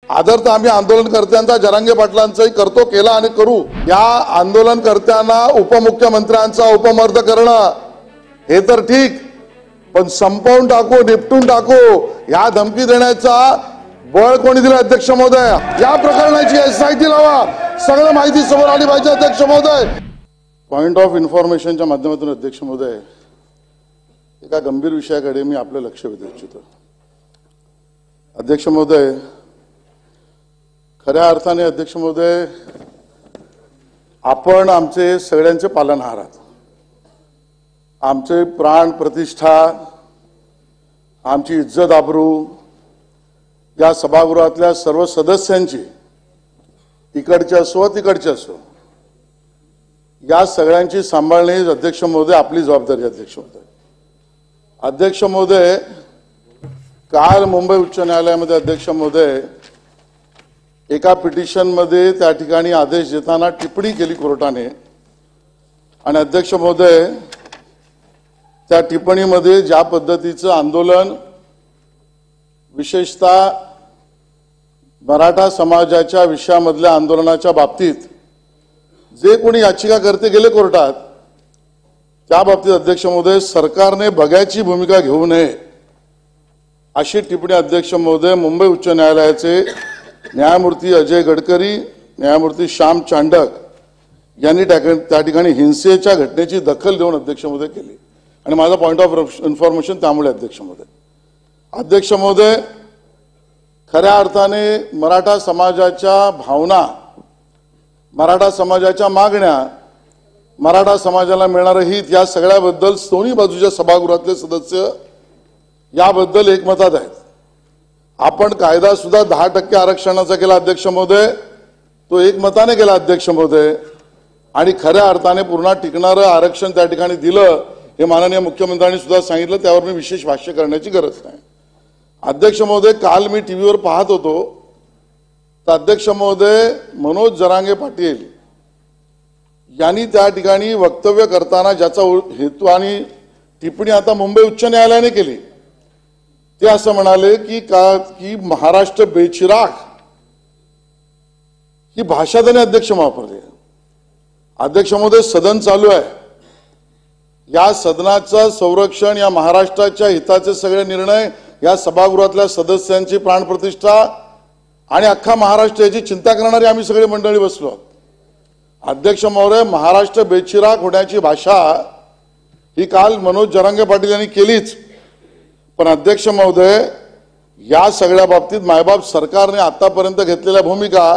आदर तर आम्ही आंदोलनकर्त्यांचा जरांगे पाटलांचाही करतो, केला आणि करू। या आंदोलनकर्त्यांना उपमुख्यमंत्र्यांचा उपमर्द करणं हे तर ठीक, पण संपवून टाकू, निपटून टाकू या धमकी देण्याचा बळ कोणी दिलं? अध्यक्ष महोदय, या प्रकरणाची SIT लावा, सगळं माहिती समोर आली पाहिजे। अध्यक्ष महोदय, पॉइंट ऑफ इन्फॉर्मेशनच्या माध्यमातून अध्यक्ष महोदय एका गंभीर विषयाकडे मी आपलं लक्ष वेधू इच्छितो। अध्यक्ष महोदय, खऱ्या अर्थाने अध्यक्ष महोदय आपण आमचे सगळ्यांचे पालनहार आहात। आमचे प्राण प्रतिष्ठा, आमची इज्जत आबरू या सभागृहातल्या सर्व सदस्यांची, इकडचे असो तिकडचे असो, या सगळ्यांची सांभाळणे अध्यक्ष महोदय आपली जबाबदारी। अध्यक्ष महोदय, अध्यक्ष महोदय काल मुंबई उच्च न्यायालयामध्ये अध्यक्ष महोदय एका पिटिशनमध्ये त्या ठिकाणी आदेश देताना टिप्पणी केली कोर्टाने, आणि अध्यक्ष महोदय त्या टिप्पणीमध्ये ज्या पद्धतीचं आंदोलन विशेषतः मराठा समाजाच्या विषयामधल्या आंदोलनाच्या बाबतीत जे कोणी याचिकाकर्ते गेले कोर्टात, त्या बाबतीत अध्यक्ष महोदय सरकारने बघायची भूमिका घेऊ नये अशी टिप्पणी अध्यक्ष महोदय मुंबई उच्च न्यायालयाचे न्यायमूर्ती अजय गडकरी, न्यायमूर्ती श्याम चांडक यांनी त्या ठिकाणी हिंसेच्या घटनेची दखल देऊन अध्यक्ष महोदय केली, आणि माझा पॉइंट ऑफ इन्फॉर्मेशन त्यामुळे अध्यक्ष महोदय खऱ्या अर्थाने मराठा समाजाच्या भावना, मराठा समाजाच्या मागण्या, मराठा समाजाला मिळणारं हित या सगळ्याबद्दल दोन्ही बाजूच्या सभागृहातले सदस्य याबद्दल एकमतात आहेत। आपण कायदा सुद्धा 10% आरक्षणाचा केला अध्यक्ष महोदय, तो एकमताने केला अध्यक्ष महोदय, आणि खऱ्या अर्थाने पूर्ण टिकणारं आरक्षण त्या ठिकाणी दिलं हे माननीय मुख्यमंत्र्यांनी सुद्धा सांगितलं, त्यावर मी विशेष भाष्य करण्याची गरज नाही। अध्यक्ष महोदय, काल मी टीव्हीवर पाहत होतो तर अध्यक्ष महोदय मनोज जरांगे पाटील यांनी त्या ठिकाणी वक्तव्य करताना ज्याचा हेतू आणि टिप्पणी आता मुंबई उच्च न्यायालयाने केली, ते असं म्हणाले की महाराष्ट्र बेचिराग ही भाषा त्याने अध्यक्ष वापरली। अध्यक्ष महोदय, सदन चालू आहे, या सदनाचं संरक्षण, या महाराष्ट्राच्या हिताचे सगळे निर्णय या सभागृहातल्या सदस्यांची प्राणप्रतिष्ठा आणि अख्खा महाराष्ट्र याची चिंता करणारी आम्ही सगळे मंडळी बसलो। अध्यक्ष महोदय, महाराष्ट्र बेचिराग होण्याची भाषा ही काल मनोज जरांगे पाटील यांनी केलीच, पण अध्यक्ष महोदय या सगळ्या बाबतीत मायबाप सरकारने आतापर्यंत घेतलेल्या भूमिका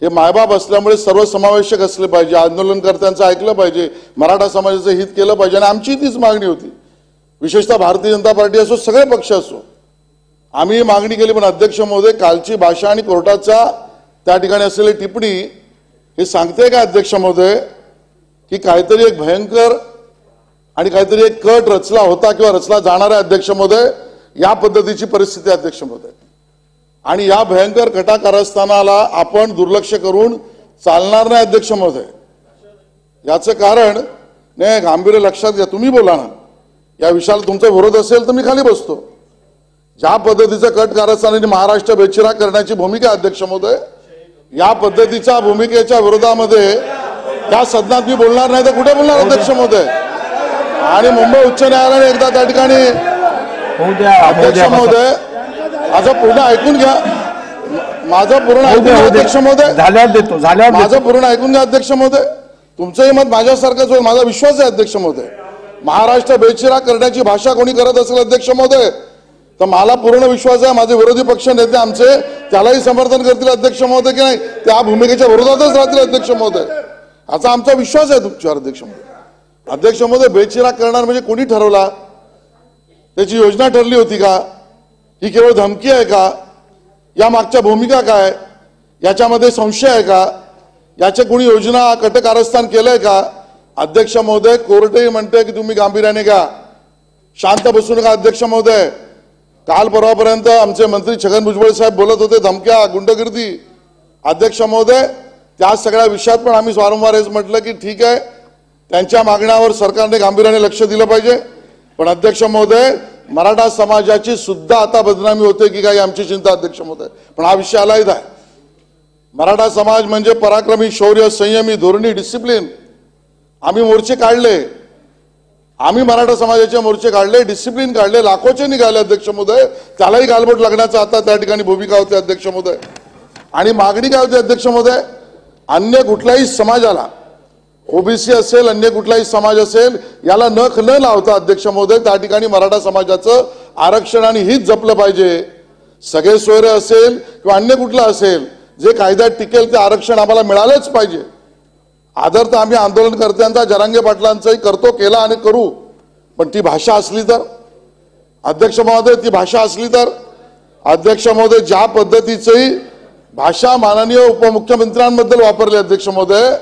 हे मायबाप असल्यामुळे सर्वसमावेशक असले पाहिजे, आंदोलनकर्त्यांचं ऐकलं पाहिजे, मराठा समाजाचं हित केलं पाहिजे, आणि आमची तीच मागणी होती। विशेषतः भारतीय जनता पार्टी असो, सगळे पक्ष असो, आम्ही मागणी केली, पण अध्यक्ष महोदय कालची भाषा आणि कोर्टाचा त्या ठिकाणी असलेली टिप्पणी हे सांगते का अध्यक्ष महोदय की काहीतरी एक भयंकर आणि काहीतरी एक कट रचला होता किंवा रचला जाणार आहे अध्यक्ष महोदय, या पद्धतीची परिस्थिती अध्यक्ष महोदय, आणि या भयंकर कटा कारस्थानाला आपण दुर्लक्ष करून चालणार नाही अध्यक्ष महोदय। याचं कारण नाही, गांभीर्य लक्षात घ्या, तुम्ही बोला ना, या विषयाला तुमचा विरोध असेल तर मी खाली बसतो। ज्या पद्धतीचं कट कारस्थानाने महाराष्ट्र बेचिराग करण्याची भूमिका अध्यक्ष महोदय, या पद्धतीच्या भूमिकेच्या विरोधामध्ये या सदनात मी बोलणार नाही तर कुठे बोलणार अध्यक्ष महोदय। आणि मुंबई उच्च न्यायालयाने एकदा त्या ठिकाणी अध्यक्ष महोदय माझं पूर्ण ऐकून घ्या, माझं पूर्ण ऐकून घ्या अध्यक्ष महोदय, माझं पूर्ण ऐकून घ्या अध्यक्ष महोदय, तुमचंही मत माझ्यासारखंच होईल, माझा विश्वास आहे अध्यक्ष महोदय। महाराष्ट्र बेचिराग करण्याची भाषा कोणी करत असेल अध्यक्ष महोदय तर मला पूर्ण विश्वास आहे माझे विरोधी पक्ष नेते आमचे त्यालाही समर्थन करतील अध्यक्ष महोदय, की नाही त्या भूमिकेच्या विरोधातच राहतील अध्यक्ष महोदय, याचा आमचा विश्वास आहे तुमच्यावर अध्यक्ष महोदय। अध्यक्ष महोदय, बेचिराग करणार म्हणजे कोणी ठरवला? त्याची योजना ठरली होती का? ही केवळ धमकी आहे का? या मागच्या भूमिका काय? याच्यामध्ये संशय आहे का? याचे कोणी योजना कट कारस्थान केलंय का? अध्यक्ष महोदय, कोर्टही म्हणते की तुम्ही गांभीर्याने घ्या, शांत बसू नका अध्यक्ष महोदय। काल परवापर्यंत आमचे मंत्री छगन भुजबळ साहेब बोलत होते धमक्या, गुंडगिरी। अध्यक्ष महोदय, त्या सगळ्या विषयात पण आम्ही वारंवार हेच म्हटलं की ठीक आहे, त्यांच्या मागण्यावर सरकारने गांभीर्याने लक्ष दिलं पाहिजे, पण अध्यक्ष महोदय मराठा समाजाची सुद्धा आता बदनामी होते की काही आमची चिंता अध्यक्ष महोदय, पण हा विषय आलायच आहे. मराठा समाज म्हणजे पराक्रमी, शौर्य, संयमी, धोरणी, डिसिप्लिन. आम्ही मोर्चे काढले, आम्ही मराठा समाजाचे मोर्चे काढले, डिसिप्लिन काढले, लाखोचे निघाले अध्यक्ष महोदय. त्यालाही गालबोट लागण्याचा आता त्या ठिकाणी भूमिका होती अध्यक्ष महोदय. आणि मागणी काय होती अध्यक्ष महोदय, अन्य कुठल्याही समाजाला, ओबीसी असेल, अन्य कुठलाही समाज असेल, याला नख न लावता अध्यक्ष महोदय त्या ठिकाणी मराठा समाजाचं आरक्षण आणि हित जपलं पाहिजे. सगळे सोयरे असेल किंवा अन्य कुठलं असेल, जे कायद्यात टिकेल ते आरक्षण आम्हाला मिळालंच पाहिजे. आदर तर आम्ही आंदोलनकर्त्यांचा, जरांगे पाटलांचाही करतो, केला आणि करू. पण ती भाषा असली तर अध्यक्ष महोदय, ती भाषा असली तर अध्यक्ष महोदय, ज्या पद्धतीची भाषा माननीय उपमुख्यमंत्र्यांबद्दल वापरली अध्यक्ष महोदय,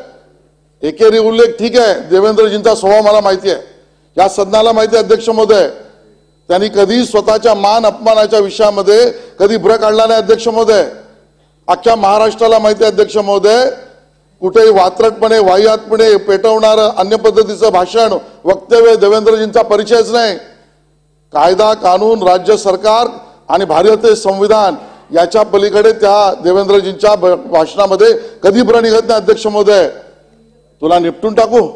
एकेरी उल्लेख ठीक आहे, देवेंद्रजींचा स्वभाव मला माहिती आहे, या सदनाला माहिती आहे अध्यक्ष महोदय. त्यांनी कधी स्वतःच्या मान अपमानाच्या विषयामध्ये कधी ब्र काढला नाही अध्यक्ष महोदय. अख्ख्या महाराष्ट्राला माहिती आहे अध्यक्ष महोदय, कुठेही वात्रटपणे, वाह्यातपणे पेटवणारं अन्य पद्धतीचं भाषण, वक्तव्य देवेंद्रजींचा परिचयच नाही. कायदा, कानून, राज्य सरकार आणि भारतीय संविधान याच्या पलीकडे त्या देवेंद्रजींच्या भाषणामध्ये कधी ब्र निघत नाही अध्यक्ष महोदय. तुला निपटून टाकू,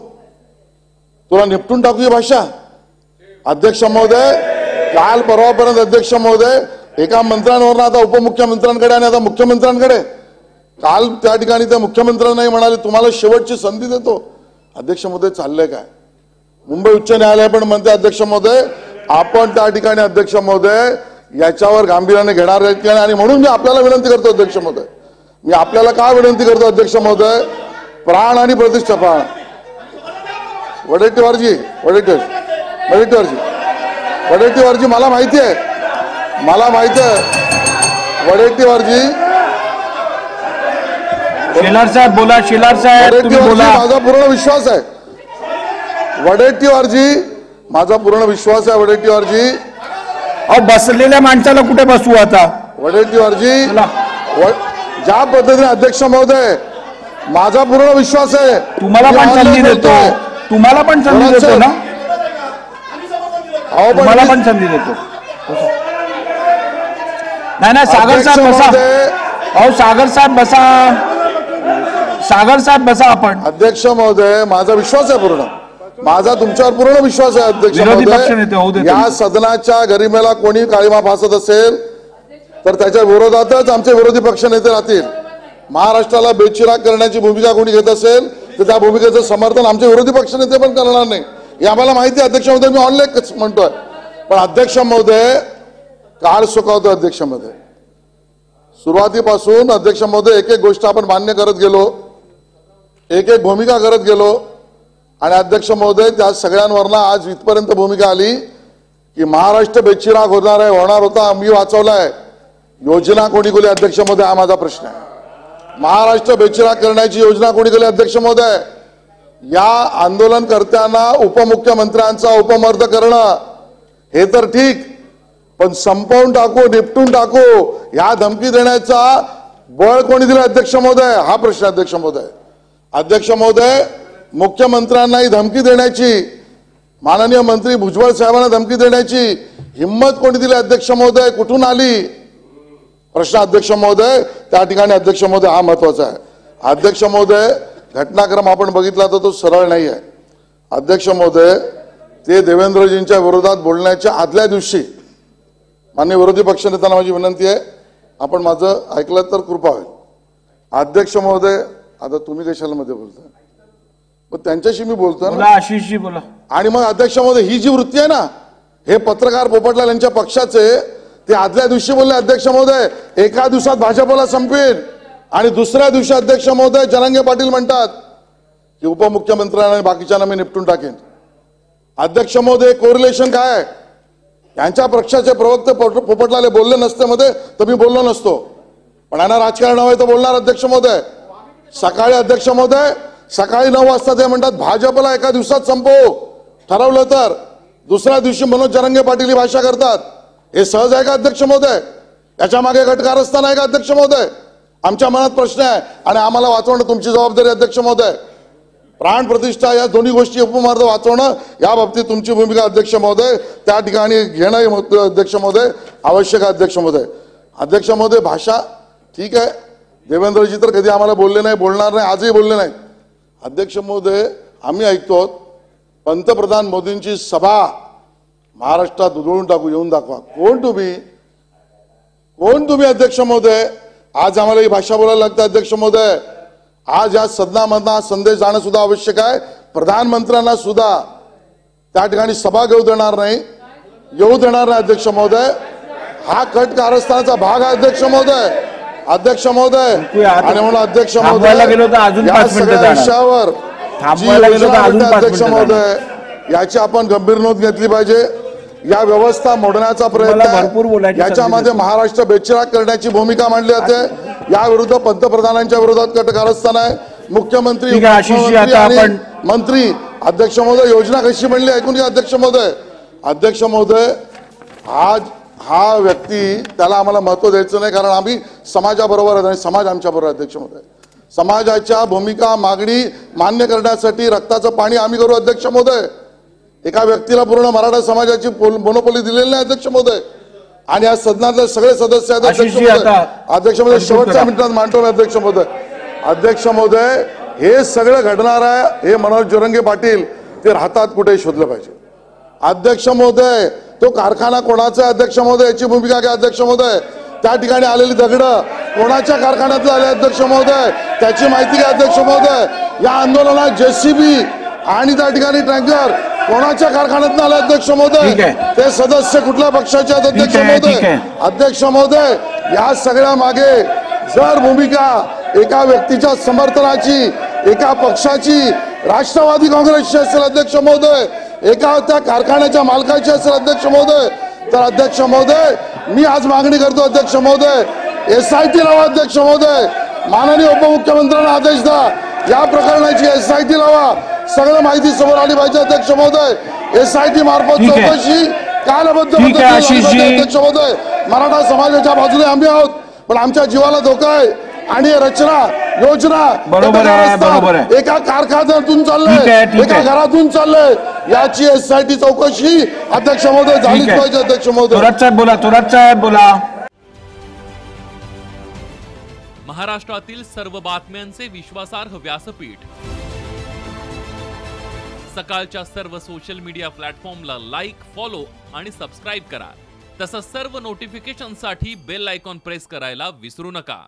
तुला निपटून टाकू ही भाषा अध्यक्ष महोदय. काल परवापर्यंत अध्यक्ष महोदय एका मंत्र्यांवर आता उपमुख्यमंत्र्यांकडे आणि आता मुख्यमंत्र्यांकडे, काल त्या ठिकाणी त्या मुख्यमंत्र्यांनाही म्हणाले तुम्हाला शेवटची संधी देतो. अध्यक्ष महोदय चाललंय काय? मुंबई उच्च न्यायालय पण म्हणते अध्यक्ष महोदय आपण त्या ठिकाणी अध्यक्ष महोदय याच्यावर गांभीर्याने घेणार आहेत की नाही. आणि म्हणून मी आपल्याला विनंती करतो अध्यक्ष महोदय, मी आपल्याला काय विनंती करतो अध्यक्ष महोदय, प्राण आणि प्रतिष्ठा प्राण. वडेट्टीवारजी, वडेट्टीवारजी मला माहिती आहे, मला माहिती आहे वडेट्टीवारजी. शेलार साहेब बोला, शेलार साहेब तुम्ही बोला. माझा पूर्ण विश्वास आहे वडेट्टीवारजी, माझा पूर्ण विश्वास आहे वडेट्टीवारजी. अहो बसलेल्या माणसाला कुठे बसवू आता वडेट्टीवारजी. ज्या पद्धतीने अध्यक्ष महोदय माझा पूर्ण विश्वास आहे, तुम्हाला पण संधी देतो, तुम्हाला पण संधी देतो ना, तुम्हाला पण संधी देतो. नाही नाही सागर साहेब बसा, अहो सागर साहेब बसा, सागर साहेब बसा. आपण अध्यक्ष महोदय माझा विश्वास आहे पूर्ण, माझा तुमच्यावर पूर्ण विश्वास आहे अध्यक्ष महोदय. या सदनाच्या गरिमेला कोणी काळीमा फासत असेल तर त्याच्या विरोधातच आमचे विरोधी पक्ष नेते राहतील. महाराष्ट्राला बेचिराग करण्याची भूमिका कोणी घेत असेल तर त्या भूमिकेचं समर्थन आमचे विरोधी पक्ष नेते पण करणार नाही, हे आम्हाला माहिती आहे अध्यक्ष महोदय. मी ऑनलाईन म्हणतोय, पण अध्यक्ष महोदय काळ सुकावतो अध्यक्ष महोदय. सुरुवातीपासून अध्यक्ष महोदय एक एक गोष्ट आपण मान्य करत गेलो, एक एक भूमिका करत गेलो आणि अध्यक्ष महोदय त्या सगळ्यांवरनं आज इथपर्यंत भूमिका आली की महाराष्ट्र बेचिराग होणार आहे, होणार होता, मी वाचवलाय. योजना कोणी केली अध्यक्ष महोदय हा माझा प्रश्न आहे. महाराष्ट्र बेचिराग करण्याची योजना कोणी केली अध्यक्ष महोदय? या आंदोलनकर्त्यांना उपमुख्यमंत्र्यांचा उपमर्द करणं हे तर ठीक, पण संपवून टाकू, निपटून टाकू या धमकी देण्याचा बळ कोणी दिलं अध्यक्ष महोदय हा प्रश्न अध्यक्ष महोदय. अध्यक्ष महोदय मुख्यमंत्र्यांनाही धमकी देण्याची, माननीय मंत्री भुजबळ साहेबांना धमकी देण्याची हिम्मत कोणी दिली अध्यक्ष महोदय? कुठून आली प्रश्न अध्यक्ष महोदय त्या ठिकाणी अध्यक्ष महोदय हा महत्वाचा आहे. अध्यक्ष महोदय घटनाक्रम आपण बघितला तर तो सरळ नाही आहे अध्यक्ष महोदय. ते देवेंद्रजींच्या विरोधात बोलण्याच्या आदल्या दिवशी माननीय विरोधी पक्षनेत्यांना माझी विनंती आहे, आपण माझं ऐकलं तर कृपा होईल. अध्यक्ष महोदय आता तुम्ही कशाला मध्ये बोलताय, पण त्यांच्याशी मी बोलतो ना, आशिषजी बोला. आणि मग अध्यक्ष महोदय ही जी वृत्ती आहे ना, हे पत्रकार पोपटलाल यांच्या पक्षाचे, ते आदल्या दिवशी बोलले अध्यक्ष महोदय एका दिवसात भाजपला संपवेल, आणि दुसऱ्या दिवशी अध्यक्ष महोदय जरांगे पाटील म्हणतात की उपमुख्यमंत्र्यांना आणि बाकीच्यांना मी निपटून टाकेन. अध्यक्ष महोदय कोरिलेशन काय आहे? यांच्या पक्षाचे प्रवक्ते पोपटलाल बोलले नसते मध्ये तर मी बोललो नसतो, पण यांना राजकारण हवंय तर बोलणार अध्यक्ष महोदय. सकाळी अध्यक्ष महोदय सकाळी 9 वाजता ते म्हणतात भाजपला एका दिवसात संपवू ठरवलं तर, दुसऱ्या दिवशी मनोज जरांगे पाटील ही भाषा करतात. हे सहज आहे का अध्यक्ष महोदय? याच्या मागे घटकारस्थान आहे का अध्यक्ष महोदय? आमच्या मनात प्रश्न आहे आणि आम्हाला वाचवणं तुमची जबाबदारी अध्यक्ष महोदय. प्राण प्रतिष्ठा या दोन्ही गोष्टी उपमार्ग वाचवणं या बाबतीत तुमची भूमिका अध्यक्ष महोदय त्या ठिकाणी घेणं अध्यक्ष महोदय आवश्यक आहे अध्यक्ष महोदय. अध्यक्ष महोदय भाषा ठीक आहे, देवेंद्रजी तर कधी आम्हाला बोलले नाही, बोलणार नाही, आजही बोलले नाहीत. अध्यक्ष महोदय आम्ही ऐकतो पंतप्रधान मोदींची सभा महाराष्ट्रात उधळून टाकू, येऊन दाखवा. कोण तुम्ही अध्यक्ष महोदय? आज आम्हाला ही भाषा बोलायला लागते अध्यक्ष महोदय. आज या सदनामधला संदेश जाणं सुद्धा आवश्यक आहे. प्रधानमंत्र्यांना सुद्धा त्या ठिकाणी सभा येऊ देणार नाही अध्यक्ष महोदय. हा कट कारस्थानाचा भाग आहे अध्यक्ष महोदय. अध्यक्ष महोदय आणि म्हणून अध्यक्ष महोदय या सगळ्या विषयावर अध्यक्ष महोदय याची आपण गंभीर नोंद घेतली पाहिजे. या व्यवस्था मोडण्याचा प्रयत्न, याच्यामध्ये महाराष्ट्र बेचिराग करण्याची भूमिका मांडली जाते. या विरुद्ध पंतप्रधानांच्या विरोधात कट कारस्थान आहे. मुख्यमंत्री आणि मंत्री अध्यक्ष महोदय योजना कशी बनली ऐकून घ्या अध्यक्ष महोदय. अध्यक्ष महोदय आज हा व्यक्ती त्याला आम्हाला महत्व द्यायचं नाही, कारण आम्ही समाजाबरोबर आहे आणि समाज आमच्या बरोबर आहे अध्यक्ष महोदय. समाजाच्या भूमिका मागणी मान्य करण्यासाठी रक्ताचं पाणी आम्ही करू अध्यक्ष महोदय. एका व्यक्तीला पूर्ण मराठा समाजाची मोनोपोली दिलेली नाही अध्यक्ष महोदय. आणि या सदनातले सगळे सदस्य आहेत अध्यक्ष महोदय. शेवटच्या मिनिटात मांडतो अध्यक्ष महोदय. अध्यक्ष महोदय हे सगळं घडणार आहे, हे मनोज जोरंगे पाटील ते राहतात कुठे शोधलं पाहिजे अध्यक्ष महोदय. तो कारखाना कोणाचा अध्यक्ष महोदय याची भूमिका घ्या अध्यक्ष महोदय. त्या ठिकाणी आलेली दगड कोणाच्या कारखान्यातले आले अध्यक्ष महोदय त्याची माहिती घ्या अध्यक्ष महोदय. या आंदोलनात जेसीबी आणि त्या ठिकाणी टँकर कोणाच्या कारखान्यात आले अध्यक्ष महोदय. ते सदस्य कुठल्या पक्षाचे आहेत अध्यक्ष महोदय. अध्यक्ष महोदय या सगळ्या मागे जर भूमिका एका व्यक्तीच्या समर्थनाची, एका पक्षाची, राष्ट्रवादी काँग्रेसची असेल अध्यक्ष महोदय, एका त्या कारखान्याच्या मालकाची असेल अध्यक्ष महोदय, तर अध्यक्ष महोदय मी आज मागणी करतो अध्यक्ष महोदय SIT लावा अध्यक्ष महोदय. माननीय उपमुख्यमंत्र्यांना आदेश द्या या प्रकरणाची SIT लावा. सगळं माहिती समोर आली पाहिजे अध्यक्ष मयोदय. SIT मार्फत चौकशी कालबद्ध अध्यक्ष महोदय. मराठा समाजाच्या बाजूने आम्ही आहोत, पण आमच्या जीवाला धोका आहे आणि रचना योजना एका कारखान्यातून चाललंय, एका घरातून चाललंय. याची SIT चौकशी अध्यक्ष महोदय झालीच पाहिजे अध्यक्ष महोदय. थोरात साहेब बोला. महाराष्ट्रातील सर्व बातम्यांचे विश्वासार्ह व्यासपीठ सकाळच्या सर्व सोशल मीडिया प्लॅटफॉर्मला लाईक, फॉलो आणि सबस्क्राईब करा. तसंच सर्व नोटिफिकेशनसाठी बेल आयकॉन प्रेस करायला विसरू नका.